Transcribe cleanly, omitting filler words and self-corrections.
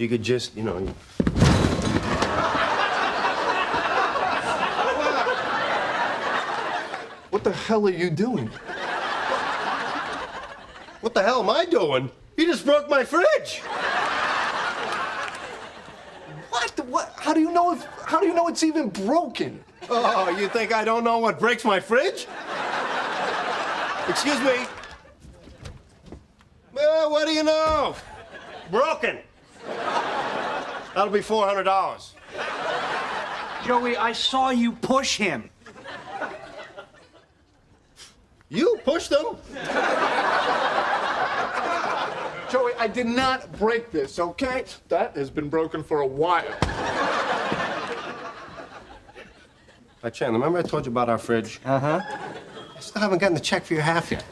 you could just, you know... What the hell are you doing? What the hell am I doing? You just broke my fridge! What? How do you know it's even broken? Oh, you think I don't know what breaks my fridge? Excuse me. Well, what do you know? Broken. That'll be $400. Joey, I saw you push him. You pushed them. Joey, I did not break this, okay? That has been broken for a while. Hey, Chandler, remember I told you about our fridge? Uh-huh. I still haven't gotten the check for your half yet.